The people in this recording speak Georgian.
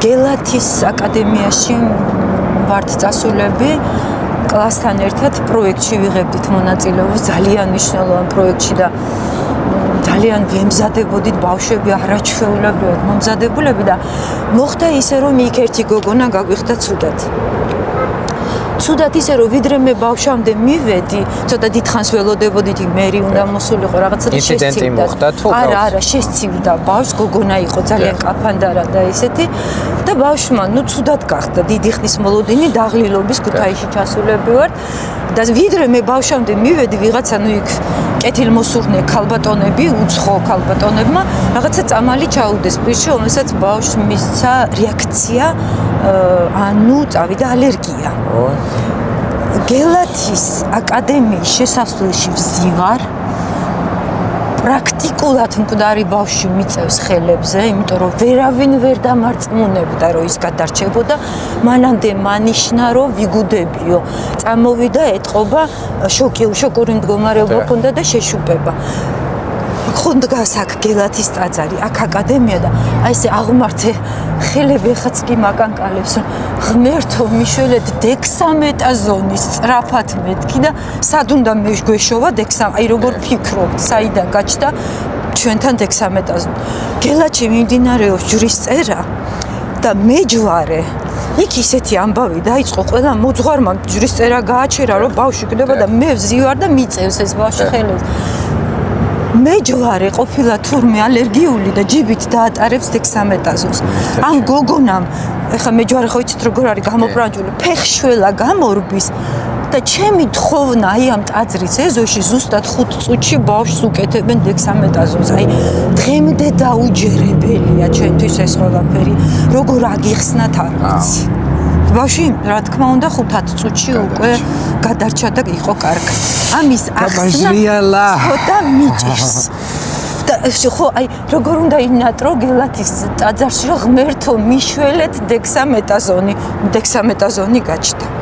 გელათის აკადემიაში ვართ წასულები კლასთან ერთად პროექტში ვიღებდით მონაწილეობას ძალიან მნიშვნელოვან პროექტში და ძალიან ვემზადებოდით ბავშვები არაჩვეულებრივად მომზადებულები და მოხდა ისე რომ იქ ერთი გოგონა გაგვიხდა ცუდად ისე რომ ვიდრე მე ბავშვამდე მივედი ცოტა დიდხანს ველოდებოდით მერი უნდა მოსულიყო რაღაცა შეცივდა არა შეცივდა ბავშვს გოგონა იყო ძალიან კაფანდარა და ესეთი და ბავშვმა ცუდად გახდა დიდი ხნის მოლოდინი დაღლილობის ქუთაისში ჩასულები ვარ და ვიდრე მე ბავშვამდე მივედი ვიღაცა იქ კეთილმოსურნე ქალბატონები უცხო ქალბატონებმა რაღაცა წამალი ჩაუდეს პირში რომელსაც ბავშვს მისცა რეაქცია წავიდა ალერგია გელათის აკადემიის შესასვლელში ვზივარ პრაქტიკულად მკვდარი ბავშვი მიწევს ხელებზე, იმიტომ რომ ვერავინ ვერ დამარწმუნებდა, რომ ის გადარჩებოდა, მანამდე მანიშნა, რომ ვიგუდებიო. წამოვიდა, ეთყობა, შოკური მდგომარეობა ჰქონდა და შეშუპება. ხო დგას აქ გელათის ტაძარი, აქ აკადემია და აი ესე აღმართე ხელები ხაც კი მაკანკალებს, რომ ღმერთო მიშველეთ დექსამეტა ზონის სწრაფად მეთქი და სად უნდა მეგვეშოვა დექსამ, აი როგორ ფიქრობთ, საიდან გაჩნდა ჩვენთან დექსამეტა ზონი. გელათში მიმდინარეობს ჯვრის წერა და მეჯვარე იქ ისეთი ამბავი დაიწყო ყველა მოძღვარმა ჯვრის წერა გააჩერა რომ ბავშვი გდება და მე ვზივარ და მიწევს ეს ბავშვი ხელებს. მეჯვარე ყოფილა თურმე ალერგიული და ჯიბით დაატარებს დექსამეტაზონს. ამ გოგონამ, ეხლა მეჯვარე ხო იცით როგორ არის გამობრანჯული, ფეხშველა გამორბის და ჩემი თხოვნა აი ამ ტაძრის ეზოში ზუსტად 5 წუთში ბავშვს უკეთებენ დექსამეტაზონს. აი დღემდე დაუჯერებელია ჩვენთვის ეს ყველაფერი. როგორ აგიხსნათ არ ვიცი. ბავშვი, რა თქმა უნდა 5-10 წუთში უკვე გადარჩა და იყო კარგი. ამის ახსნა ცოტა მიჭირს. და ხო, აი, როგორ უნდა ინატრო გელათის ტაძარში, რომ ღმერთო მიშველეთ დექსამეტაზონი გაჩნდა.